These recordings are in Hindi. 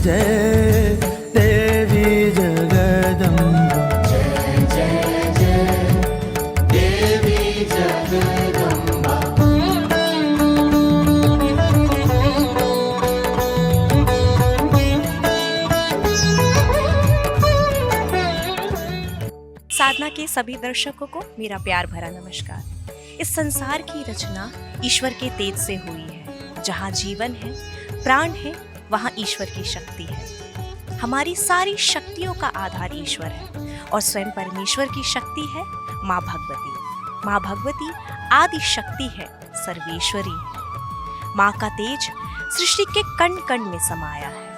जय देवी जगदम्बा। जय जय जय देवी जगदम्बा। साधना के सभी दर्शकों को मेरा प्यार भरा नमस्कार। इस संसार की रचना ईश्वर के तेज से हुई है। जहाँ जीवन है, प्राण है, वहाँ ईश्वर की शक्ति है। हमारी सारी शक्तियों का आधार ईश्वर है और स्वयं परमेश्वर की शक्ति है माँ भगवती। माँ भगवती आदि शक्ति है, सर्वेश्वरी है। माँ का तेज सृष्टि के कण कण में समाया है।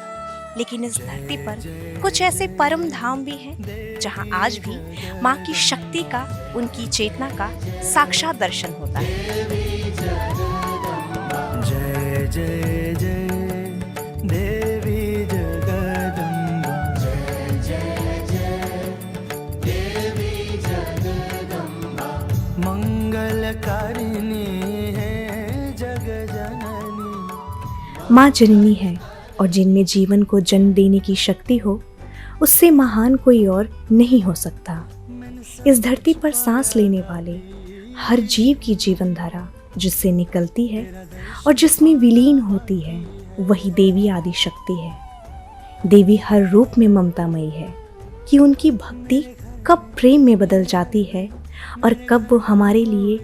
लेकिन इस धरती पर कुछ ऐसे परम धाम भी हैं जहाँ आज भी माँ की शक्ति का, उनकी चेतना का साक्षात दर्शन होता है। जय जय जय देवी जगदम्बा। जय जय जय देवी जगदम्बा। मंगलकारिणी है जग जननी। माँ जननी है और जिनमें जीवन को जन्म देने की शक्ति हो, उससे महान कोई और नहीं हो सकता। इस धरती पर सांस लेने वाले हर जीव की जीवन धारा जिससे निकलती है और जिसमें विलीन होती है, वही देवी आदि शक्ति है। देवी हर रूप में ममतामयी है कि उनकी भक्ति कब प्रेम में बदल जाती है और कब वो हमारे लिए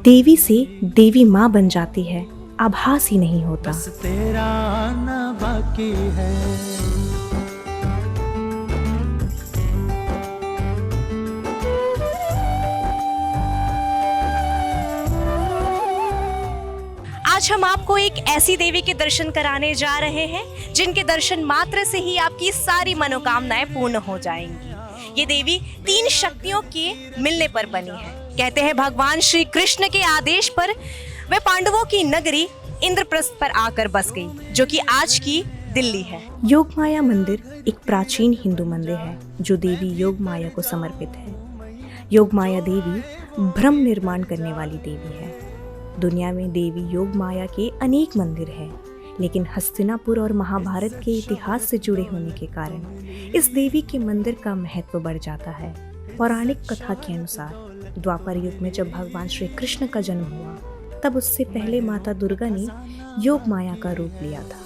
देवी से देवी माँ बन जाती है, आभास ही नहीं होता। बस तेरा आना बाकी है। आज हम आपको एक ऐसी देवी के दर्शन कराने जा रहे हैं जिनके दर्शन मात्र से ही आपकी सारी मनोकामनाएं पूर्ण हो जाएंगी। ये देवी तीन शक्तियों के मिलने पर बनी है। कहते हैं भगवान श्री कृष्ण के आदेश पर वे पांडवों की नगरी इंद्रप्रस्थ पर आकर बस गई, जो कि आज की दिल्ली है। योग माया मंदिर एक प्राचीन हिंदू मंदिर है जो देवी योग माया को समर्पित है। योग माया देवी ब्रह्म निर्माण करने वाली देवी है। दुनिया में देवी योग माया के अनेक मंदिर हैं, लेकिन हस्तिनापुर और महाभारत के इतिहास से जुड़े होने के कारण इस देवी के मंदिर का महत्व बढ़ जाता है। पौराणिक कथा के अनुसार द्वापर युग में जब भगवान श्री कृष्ण का जन्म हुआ, तब उससे पहले माता दुर्गा ने योग माया का रूप लिया था।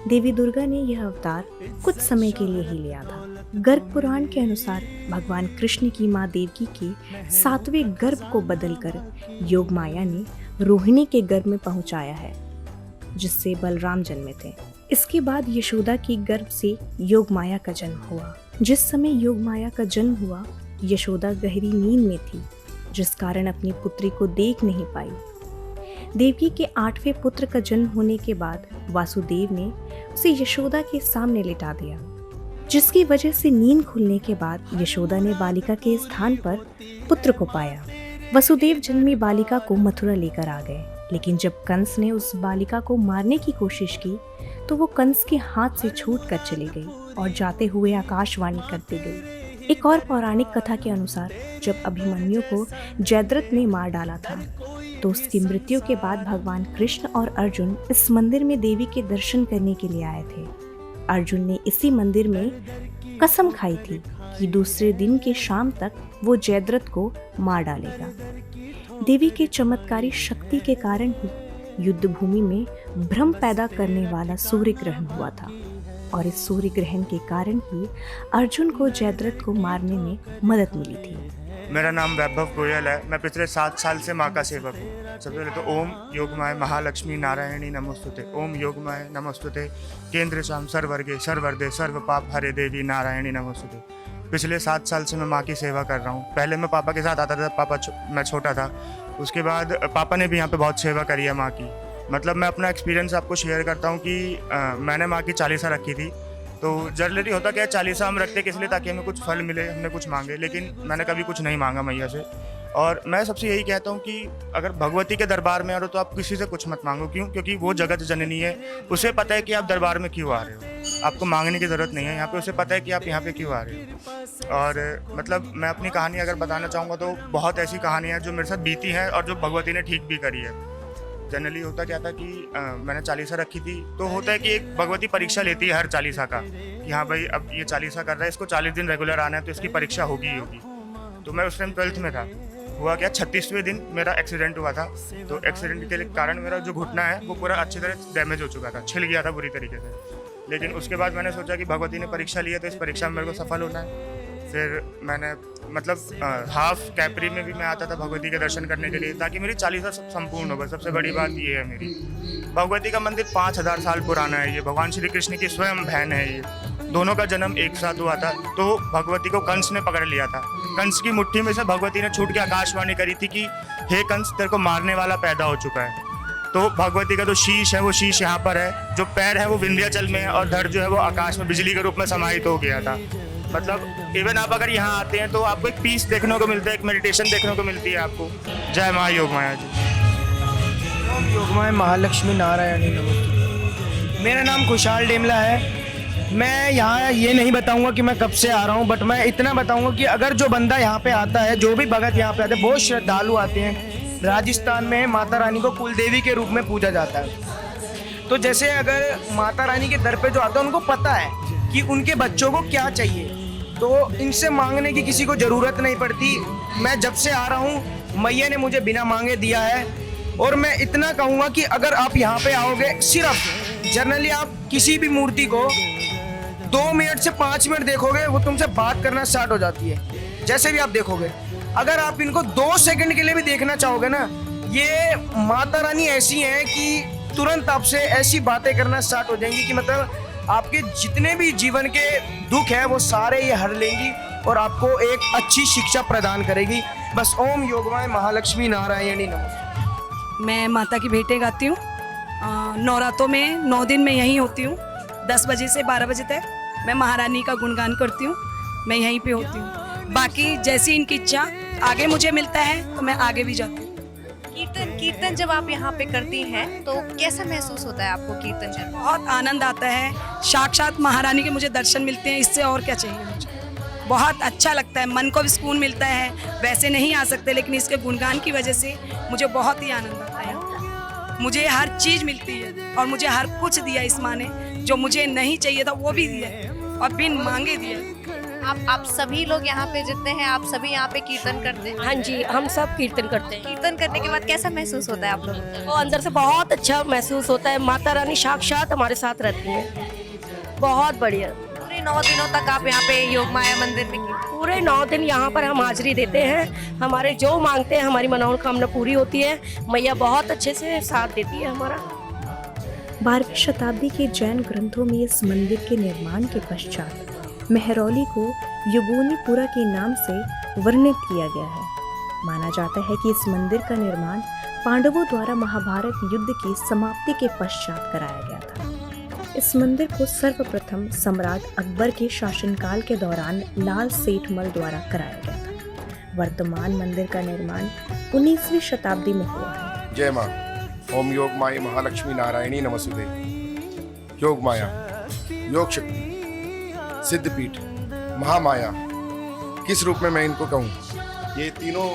देवी दुर्गा ने यह अवतार कुछ समय के लिए ही लिया था। गर्ग पुराण के अनुसार भगवान कृष्ण की माँ देवकी के 7वें गर्भ को बदलकर योग माया ने रोहिणी के गर्भ में पहुंचाया है, जिससे बलराम जन्मे थे। इसके बाद यशोदा की गर्भ से योग माया का जन्म हुआ। जिस समय योग माया का जन्म हुआ, यशोदा गहरी नींद में थी, जिस कारण अपनी पुत्री को देख नहीं पाई। देवकी के 8वें पुत्र का जन्म होने के बाद वासुदेव ने उसे यशोदा के सामने लिटा दिया, जिसकी वजह से नींद खुलने के बाद यशोदा ने बालिका के स्थान पर पुत्र को पाया। वसुदेव जन्मी बालिका को मथुरा लेकर आ गए, लेकिन जब कंस ने उस बालिका को मारने की कोशिश की तो वो कंस के हाथ से छूट कर चली गई और जाते हुए आकाशवाणी करती गई। एक और पौराणिक कथा के अनुसार जब अभिमन्यु को जयद्रथ ने मार डाला था, तो उसकी मृत्यु के बाद भगवान कृष्ण और अर्जुन इस मंदिर में देवी के दर्शन करने के लिए आए थे। अर्जुन ने इसी मंदिर में कसम खाई थी कि दूसरे दिन के शाम तक वो जयद्रथ को मार डालेगा। देवी के चमत्कारी शक्ति के कारण ही युद्ध भूमि में भ्रम पैदा करने वाला सूर्य ग्रहण हुआ था, और इस सूर्य ग्रहण के कारण ही अर्जुन को जयद्रथ को मारने में मदद मिली थी। मेरा नाम वैभव गोयल है। मैं पिछले 7 साल से माँ का सेवक हूँ। सबसे पहले तो ओम योगमाय महालक्ष्मी नारायणी नमोस्तुते। ओम योगमाय नमोस्तुते। केंद्र शाम सर्वर्गे सर्वरदे सर्व पाप हरे देवी नारायणी नमोस्तुते। पिछले 7 साल से मैं माँ की सेवा कर रहा हूँ। पहले मैं पापा के साथ आता था, मैं छोटा था। उसके बाद पापा ने भी यहाँ पे बहुत सेवा करी है माँ की। मतलब मैं अपना एक्सपीरियंस आपको शेयर करता हूँ कि मैंने माँ की चालीसा रखी थी। तो जनरली होता क्या है, चालीसा हम रखते किस लिए, ताकि हमें कुछ फल मिले, हमने कुछ मांगे। लेकिन मैंने कभी कुछ नहीं मांगा मैया से। और मैं सबसे यही कहता हूँ कि अगर भगवती के दरबार में आ रहे हो तो आप किसी से कुछ मत मांगो। क्यों? क्योंकि वो जगत जननी है, उसे पता है कि आप दरबार में क्यों आ रहे हो। आपको मांगने की ज़रूरत नहीं है यहाँ पे, उसे पता है कि आप यहाँ पे क्यों आ रहे हो। और मतलब मैं अपनी कहानी अगर बताना चाहूँगा तो बहुत ऐसी कहानियाँ जो मेरे साथ बीती हैं और जो भगवती ने ठीक भी करी है। जनरली होता क्या था कि मैंने चालीसा रखी थी, तो होता है कि एक भगवती परीक्षा लेती है हर चालीसा का कि हाँ भाई अब ये चालीसा कर रहा है, इसको 40 दिन रेगुलर आना है तो इसकी परीक्षा होगी ही होगी। तो मैं उस टाइम 12th में था। हुआ क्या, 36वें दिन मेरा एक्सीडेंट हुआ था। तो एक्सीडेंट के कारण मेरा जो घुटना है वो पूरा अच्छी तरह डैमेज हो चुका था, छिल गया था बुरी तरीके से। लेकिन उसके बाद मैंने सोचा कि भगवती ने परीक्षा ली है तो इस परीक्षा में मेरे को सफल होना है। फिर मैंने मतलब हाफ कैपरी में भी मैं आता था भगवती के दर्शन करने के लिए, ताकि मेरी चालीसा संपूर्ण हो। बस सबसे बड़ी बात ये है मेरी। भगवती का मंदिर 5000 साल पुराना है। ये भगवान श्री कृष्ण की स्वयं बहन है। ये दोनों का जन्म एक साथ हुआ था। तो भगवती को कंस ने पकड़ लिया था। कंस की मुट्ठी में से भगवती ने छूट के आकाशवाणी करी थी कि हे कंस, तेरे को मारने वाला पैदा हो चुका है। तो भगवती का जो शीश है वो शीश यहाँ पर है, जो पैर है वो विंध्याचल में है, और धड़ जो है वो आकाश में बिजली के रूप में समाहित हो गया था। मतलब इवन आप अगर यहाँ आते हैं तो आपको एक पीस देखने को मिलता है, एक मेडिटेशन देखने को मिलती है आपको। जय माँ योग माया जी। ओम योगमाय महालक्ष्मी नारायणी नमोस्तुते। मेरा नाम खुशहाल डेमला है। मैं यहाँ ये नहीं बताऊंगा कि मैं कब से आ रहा हूँ, बट मैं इतना बताऊंगा कि अगर जो बंदा यहाँ पे आता है, जो भी भगत यहाँ पे आते हैं, बहुत श्रद्धालु आते हैं। राजस्थान में माता रानी को कुलदेवी के रूप में पूजा जाता है। तो जैसे अगर माता रानी के दर पे जो आता है उनको पता है कि उनके बच्चों को क्या चाहिए, तो इनसे मांगने की किसी को ज़रूरत नहीं पड़ती। मैं जब से आ रहा हूँ मैया ने मुझे बिना मांगे दिया है। और मैं इतना कहूँगा कि अगर आप यहाँ पे आओगे, सिर्फ जनरली आप किसी भी मूर्ति को 2 मिनट से 5 मिनट देखोगे, वो तुमसे बात करना स्टार्ट हो जाती है। जैसे भी आप देखोगे, अगर आप इनको 2 सेकंड के लिए भी देखना चाहोगे ना, ये माता रानी ऐसी हैं कि तुरंत आपसे ऐसी बातें करना स्टार्ट हो जाएंगी कि मतलब आपके जितने भी जीवन के दुख है वो सारे ये हर लेंगी और आपको एक अच्छी शिक्षा प्रदान करेगी। बस ओम योगमाय महालक्ष्मी नारायणी नमः। मैं माता की भेंटें गाती हूँ। नवरात्रों में 9 दिन मैं यहीं होती हूँ। 10 बजे से 12 बजे तक मैं महारानी का गुणगान करती हूँ। मैं यहीं पे होती हूँ। बाकी जैसी इनकी इच्छा आगे मुझे मिलता है तो मैं आगे भी जाती हूँ। कीर्तन जब आप यहाँ पे करती हैं तो कैसा महसूस होता है आपको कीर्तन जब? बहुत आनंद आता है। साक्षात महारानी के मुझे दर्शन मिलते हैं, इससे और क्या चाहिए मुझे। बहुत अच्छा लगता है, मन को भी सुकून मिलता है। वैसे नहीं आ सकते, लेकिन इसके गुणगान की वजह से मुझे बहुत ही आनंद आता है। मुझे हर चीज़ मिलती है और मुझे हर कुछ दिया इस माँ ने। जो मुझे नहीं चाहिए था वो भी दिया और बिन मांगे दिया। आप सभी लोग यहाँ पे जितने हैं, आप सभी यहाँ पे कीर्तन करते हैं? हाँ जी, हम सब कीर्तन करते हैं। कीर्तन करने के बाद कैसा महसूस होता है आप लोगों को? वो अंदर से बहुत अच्छा महसूस होता है। माता रानी साक्षात हमारे साथ रहती हैं। बहुत बढ़िया। पूरे 9 दिनों तक आप यहाँ पे योग माया मंदिर में पूरे 9 दिन यहाँ पर हम हाजिरी देते हैं। हमारे जो मांगते हैं हमारी मनोकामना पूरी होती है। मैया बहुत अच्छे से साथ देती है हमारा। 12वीं शताब्दी के जैन ग्रंथों में इस मंदिर के निर्माण के पश्चात मेहरौली को युगुनीपुरा के नाम से वर्णित किया गया है। माना जाता है कि इस मंदिर का निर्माण पांडवों द्वारा महाभारत युद्ध की समाप्ति के पश्चात कराया गया था। इस मंदिर को सर्वप्रथम सम्राट अकबर के शासनकाल के दौरान लाल सेठमल द्वारा कराया गया था। वर्तमान मंदिर का निर्माण 19वीं शताब्दी में हुआ है। जय माँ। ओम योग माया महालक्ष्मी नारायणी नमस्ते। योग माया, योग शक्ति, सिद्धपीठ, महामाया, किस रूप में मैं इनको कहूँ, ये तीनों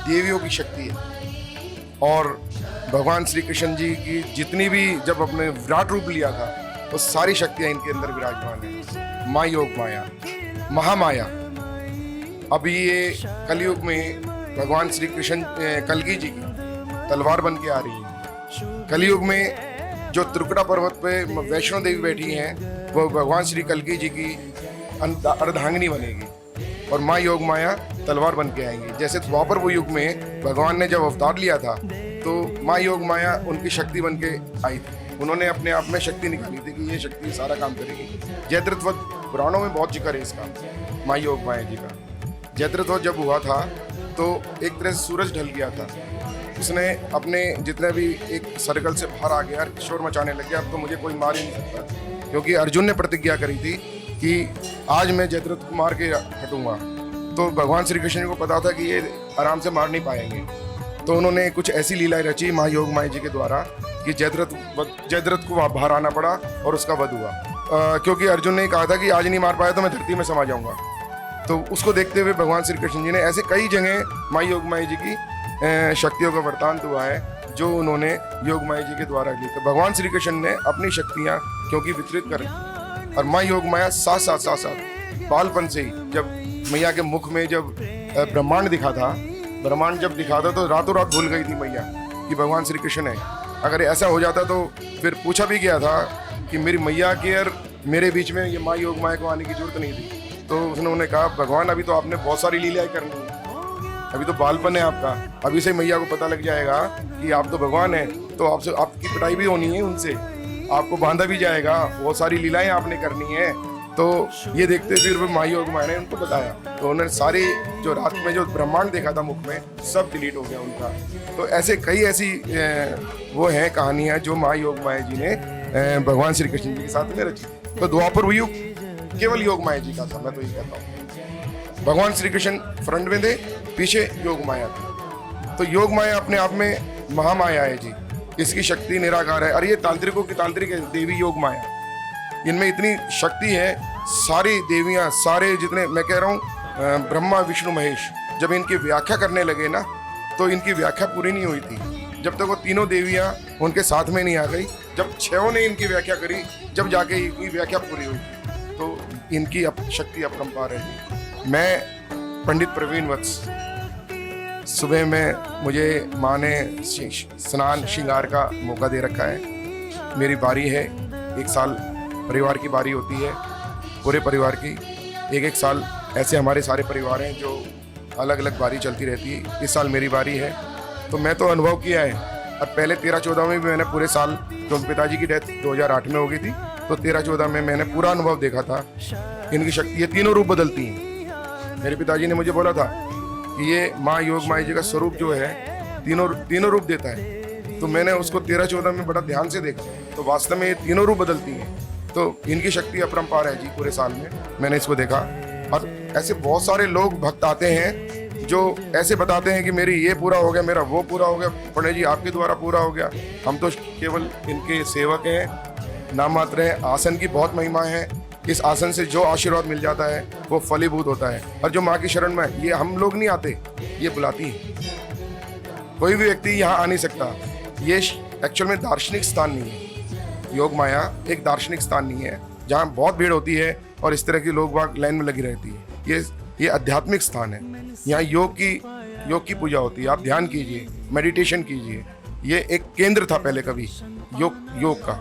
देवियों की शक्ति है। और भगवान श्री कृष्ण जी की जितनी भी जब अपने विराट रूप लिया था वो सारी शक्तियाँ इनके अंदर विराजमान है। माँ योग माया, महामाया। अभी ये कलयुग में भगवान श्री कृष्ण कलगी जी की तलवार बन के आ रही है। कलयुग में जो त्रिकुटा पर्वत पे वैष्णो देवी बैठी हैं वो भगवान श्री कलगी जी की अर्धांगिनी बनेगी और माँ योग माया तलवार बन के आएंगी। जैसे द्वापर वो युग में भगवान ने जब अवतार लिया था तो माँ योग माया उनकी शक्ति बन के आई थी। उन्होंने अपने आप में शक्ति निकाली थी कि ये शक्ति सारा काम करेगी। जयद्रथवध पुराणों में बहुत जिक्र है इसका, माँ योग माया जी का। जयद्रथवध जब हुआ था तो एक तरह से सूरज ढल गया था। उसने अपने जितने भी एक सर्कल से बाहर आ गया, शोर मचाने लग गया, अब तो मुझे कोई मार ही नहीं सकता, क्योंकि अर्जुन ने प्रतिज्ञा करी थी कि आज मैं जयद्रथ को मार के हटूंगा। तो भगवान श्री कृष्ण को पता था कि ये आराम से मार नहीं पाएंगे, तो उन्होंने कुछ ऐसी लीलाएं रची माँ योग माया जी के द्वारा कि जयद्रथ को बाहर आना पड़ा और उसका वध हुआ। क्योंकि अर्जुन ने कहा था कि आज नहीं मार पाया तो मैं धरती में समा जाऊंगा। तो उसको देखते हुए भगवान श्री कृष्ण जी ने ऐसे कई जगह माँ योग माया जी की शक्तियों का वरदान हुआ है जो उन्होंने योग माया जी के द्वारा ली। तो भगवान श्री कृष्ण ने अपनी शक्तियाँ क्योंकि वितरित कर, और माँ योग माया साथ बालपन से ही, जब मैया के मुख में जब ब्रह्मांड दिखा था, ब्रह्मांड जब दिखा था तो रातों रात भूल गई थी मैया कि भगवान श्री कृष्ण है। अगर ऐसा हो जाता तो फिर पूछा भी गया था कि मेरी मैया के और मेरे बीच में ये माँ योग माया को आने की जरूरत नहीं थी। तो उन्होंने कहा भगवान अभी तो आपने बहुत सारी लीलाएं करनी है, अभी तो बालपन है आपका, अभी से मैया को पता लग जाएगा कि आप तो भगवान हैं, तो आपसे आपकी पिटाई भी होनी है, उनसे आपको बांधा भी जाएगा, बहुत सारी लीलाएं आपने करनी है। तो ये देखते फिर माँ योग माया ने उनको बताया, तो उन्होंने सारी जो रात में जो ब्रह्मांड देखा था मुख में सब डिलीट हो गया उनका। तो ऐसे कई ऐसी वो हैं कहानियाँ जो माँ योग माया जी ने भगवान श्री कृष्ण जी के साथ में रची। तो द्वापर युग केवल योग माया जी का था, मैं तो ये कहता हूँ। भगवान श्री कृष्ण फ्रंट में थे, पीछे योग माया थी। तो योग माया अपने आप में महामाया है जी, इसकी शक्ति निराकार है। और ये तांत्रिकों की तांत्रिक है देवी योग माया, इनमें इतनी शक्ति है। सारी देवियाँ, सारे जितने मैं कह रहा हूँ ब्रह्मा विष्णु महेश, जब इनकी व्याख्या करने लगे ना तो इनकी व्याख्या पूरी नहीं हुई थी जब तक वो तीनों देवियाँ उनके साथ में नहीं आ गई। जब छहों ने इनकी व्याख्या करी, जब जाके इनकी व्याख्या पूरी हुई, तो इनकी शक्ति अपरंपार है। मैं पंडित प्रवीण वत्स, सुबह में मुझे माँ ने स्नान श्रृंगार का मौका दे रखा है। मेरी बारी है, 1 साल परिवार की बारी होती है, पूरे परिवार की 1-1 साल। ऐसे हमारे सारे परिवार हैं जो अलग अलग बारी चलती रहती है। इस साल मेरी बारी है, तो मैं तो अनुभव किया है। और पहले 13-14 में भी मैंने पूरे साल, तो पिताजी की डेथ 2008 में हो गई थी, तो 13-14 में मैंने पूरा अनुभव देखा था। इनकी शक्ति, ये तीनों रूप बदलती हैं। मेरे पिताजी ने मुझे बोला था कि ये माँ योग माया जी का स्वरूप जो है तीनों रूप देता है। तो मैंने उसको 13-14 में बड़ा ध्यान से देखा, तो वास्तव में ये तीनों रूप बदलती हैं। तो इनकी शक्ति अपरंपार है जी, पूरे साल में मैंने इसको देखा। और ऐसे बहुत सारे लोग भक्त आते हैं जो ऐसे बताते हैं कि मेरी ये पूरा हो गया, मेरा वो पूरा हो गया, पंडित जी आपके द्वारा पूरा हो गया। हम तो केवल इनके सेवक हैं, नाम मात्र हैं। आसन की बहुत महिमा है, इस आसन से जो आशीर्वाद मिल जाता है वो फलीभूत होता है। और जो माँ की शरण में, ये हम लोग नहीं आते, ये बुलाती है। कोई भी व्यक्ति यहाँ आ नहीं सकता। ये एक्चुअल में दार्शनिक स्थान नहीं है। योग माया एक दार्शनिक स्थान नहीं है जहाँ बहुत भीड़ होती है और इस तरह के लोग बाग लाइन में लगी रहती है। ये आध्यात्मिक स्थान है। यहाँ योग की पूजा होती है। आप ध्यान कीजिए, मेडिटेशन कीजिए। ये एक केंद्र था पहले कभी योग का।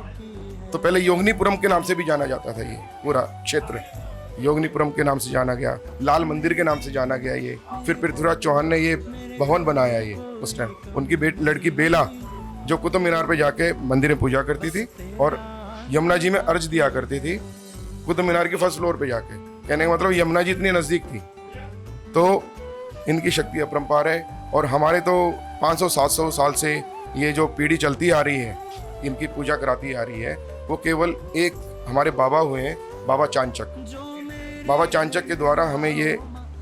तो पहले योगनीपुरम के नाम से भी जाना जाता था। ये पूरा क्षेत्र योगनीपुरम के नाम से जाना गया, लाल मंदिर के नाम से जाना गया। ये फिर पृथ्वीराज चौहान ने ये भवन बनाया। ये उस टाइम उनकी लड़की बेला जो कुतुब मीनार पे जाके मंदिर में पूजा करती थी और यमुना जी में अर्ज दिया करती थी, कुतुब मीनार के फर्स्ट फ्लोर पे जाके। कहने का मतलब यमुना जी इतनी नज़दीक थी। तो इनकी शक्ति अपरंपार है। और हमारे तो 500-700 साल से ये जो पीढ़ी चलती आ रही है, इनकी पूजा कराती आ रही है, वो केवल एक हमारे बाबा हुए हैं, बाबा चांचक। बाबा चांचक के द्वारा हमें ये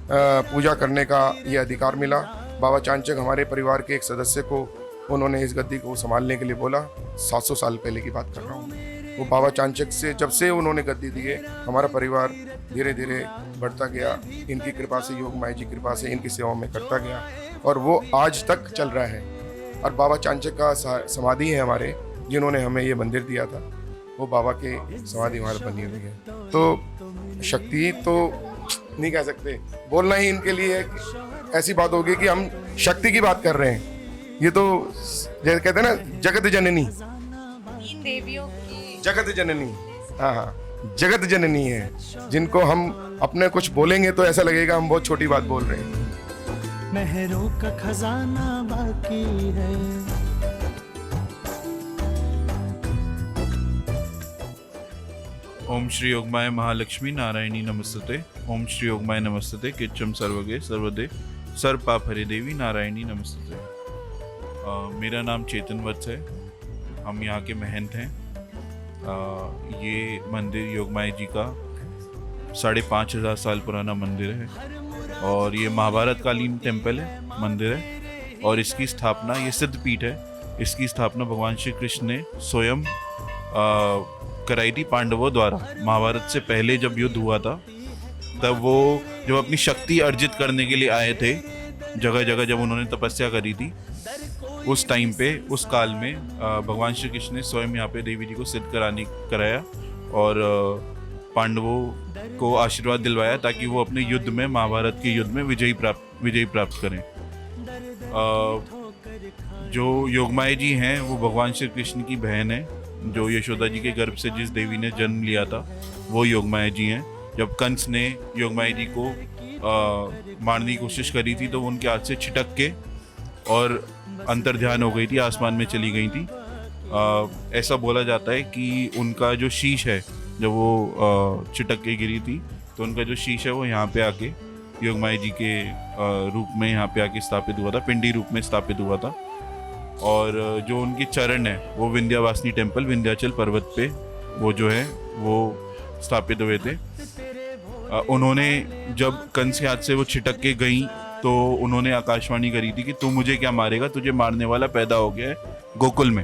पूजा करने का ये अधिकार मिला। बाबा चांचक हमारे परिवार के एक सदस्य को उन्होंने इस गद्दी को संभालने के लिए बोला। 700 साल पहले की बात कर रहा हूँ। वो बाबा चांचक से जब से उन्होंने गद्दी दी है, हमारा परिवार धीरे धीरे बढ़ता गया। इनकी कृपा से, योग माया जी की कृपा से इनकी सेवा में करता गया और वो आज तक चल रहा है। और बाबा चांचक का समाधि है हमारे, जिन्होंने हमें ये मंदिर दिया था, वो बाबा के समाधि हमारे बनी हुई है। तो शक्ति तो नहीं कह सकते, बोलना ही इनके लिए ऐसी बात होगी कि हम शक्ति की बात कर रहे हैं। ये तो जैसे कहते हैं ना, जगत जननी, 3 देवियों की जगत जननी, हाँ, जगत जननी है, जिनको हम अपने कुछ बोलेंगे तो ऐसा लगेगा हम बहुत छोटी बात बोल रहे हैं। महरों का खजाना बाकी है। ओम श्री योगमाय महालक्ष्मी नारायणी नमस्तुते। ओम श्री योगमाय नमस्तुते। किच्चम सर्वगे सर्वदे सर्व पाप हरे देवी नारायणी नमस्तुते। मेरा नाम चेतन वत्स है। हम यहाँ के महंत हैं। ये मंदिर योगमाया जी का 5,500 साल पुराना मंदिर है और ये महाभारत कालीन टेम्पल है, मंदिर है। और इसकी स्थापना, ये सिद्धपीठ है, इसकी स्थापना भगवान श्री कृष्ण ने स्वयं कराई थी पांडवों द्वारा। महाभारत से पहले जब युद्ध हुआ था, तब वो जब अपनी शक्ति अर्जित करने के लिए आए थे जगह जगह, जब उन्होंने तपस्या करी थी, उस टाइम पे, उस काल में भगवान श्री कृष्ण ने स्वयं यहाँ पे देवी जी को सिद्ध कराया और पांडवों को आशीर्वाद दिलवाया ताकि वो अपने युद्ध में, महाभारत के युद्ध में विजय प्राप्त करें। जो योगमाया जी हैं वो भगवान श्री कृष्ण की बहन है, जो यशोदा जी के गर्भ से जिस देवी ने जन्म लिया था वो योगमाया जी हैं। जब कंस ने योगमाया जी को मारने की कोशिश करी थी तो वो उनके हाथ से छिटक के और अंतर्ध्यान हो गई थी, आसमान में चली गई थी। ऐसा बोला जाता है कि उनका जो शीश है, जब वो छिटक के गिरी थी तो उनका जो शीश है वो यहाँ पे आके योगमाया जी के रूप में यहाँ पे आके स्थापित हुआ था, पिंडी रूप में स्थापित हुआ था। और जो उनके चरण है वो विंध्यावासिनी टेम्पल, विंध्याचल पर्वत पे वो जो है वो स्थापित हुए थे। उन्होंने जब कंस के हाथ से वो छिटक के गई तो उन्होंने आकाशवाणी करी थी कि तू मुझे क्या मारेगा, तुझे मारने वाला पैदा हो गया है गोकुल में।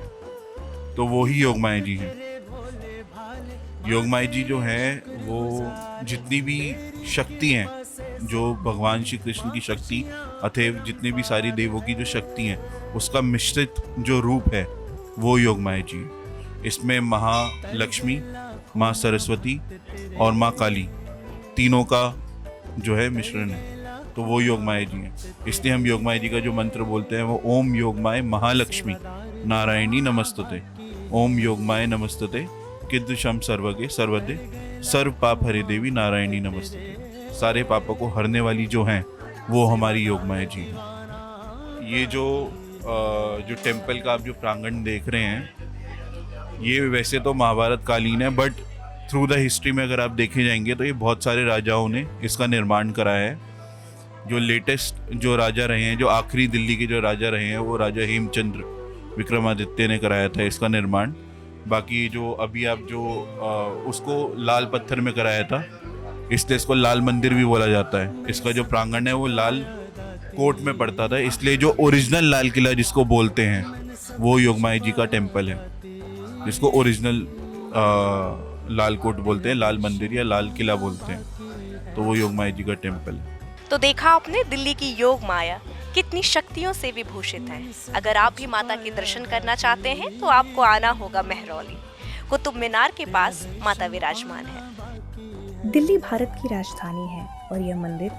तो वो ही योगमाया जी हैं। योगमाया जी जो हैं वो जितनी भी शक्ति हैं, जो भगवान श्री कृष्ण की शक्ति अथवा जितने भी सारी देवों की जो शक्ति हैं, उसका मिश्रित जो रूप है वो योगमाया जी है। इसमें महालक्ष्मी, माँ सरस्वती और माँ काली तीनों का जो है मिश्रण है, तो वो योगमाया जी हैं। इसलिए हम योगमाया जी का जो मंत्र बोलते हैं वो ओम योगमाय महालक्ष्मी नारायणी नमस्तुते, ओम योगमाय नमस्तुते, किद्दुषम सर्वगे सर्वदे, सर्व पाप हरे देवी नारायणी नमस्तुते। सारे पापों को हरने वाली जो हैं वो हमारी योगमाया जी हैं। ये जो टेम्पल का आप जो प्रांगण देख रहे हैं, ये वैसे तो महाभारत कालीन है, बट थ्रू द हिस्ट्री में अगर आप देखे जाएंगे तो ये बहुत सारे राजाओं ने इसका निर्माण कराया है। जो लेटेस्ट जो राजा रहे हैं, जो आखिरी दिल्ली के जो राजा रहे हैं, वो राजा हेमचंद्र विक्रमादित्य ने कराया था इसका निर्माण। बाकी जो अभी आप जो उसको लाल पत्थर में कराया था, इसलिए इसको लाल मंदिर भी बोला जाता है। इसका जो प्रांगण है वो लाल कोट में पड़ता था, इसलिए जो ओरिजिनल लाल किला जिसको बोलते हैं वो योगमाया जी का टेम्पल है, जिसको ओरिजिनल लाल कोट बोलते हैं, लाल मंदिर या लाल किला बोलते हैं, तो वो योगमाया जी का टेम्पल है। तो देखा आपने दिल्ली की योग माया कितनी शक्तियों से विभूषित है। अगर आप भी माता के दर्शन करना चाहते हैं तो आपको आना होगा महरौली। कुतुब मीनार के पास माता विराजमान है। दिल्ली भारत की राजधानी है और यह मंदिर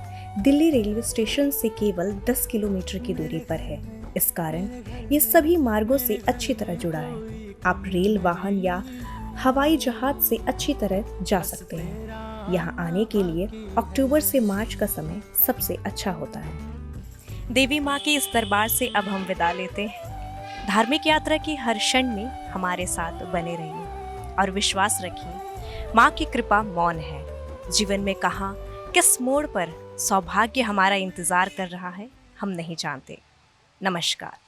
दिल्ली रेलवे स्टेशन से केवल 10 किलोमीटर की दूरी पर है। इस कारण ये सभी मार्गों से अच्छी तरह जुड़ा है। आप रेल, वाहन या हवाई जहाज से अच्छी तरह जा सकते हैं। यहाँ आने के लिए अक्टूबर से मार्च का समय सबसे अच्छा होता है। देवी माँ के इस दरबार से अब हम विदा लेते हैं। धार्मिक यात्रा की हर क्षण में हमारे साथ बने रहिए और विश्वास रखिए, माँ की कृपा मौन है। जीवन में कहाँ किस मोड़ पर सौभाग्य हमारा इंतजार कर रहा है हम नहीं जानते। नमस्कार।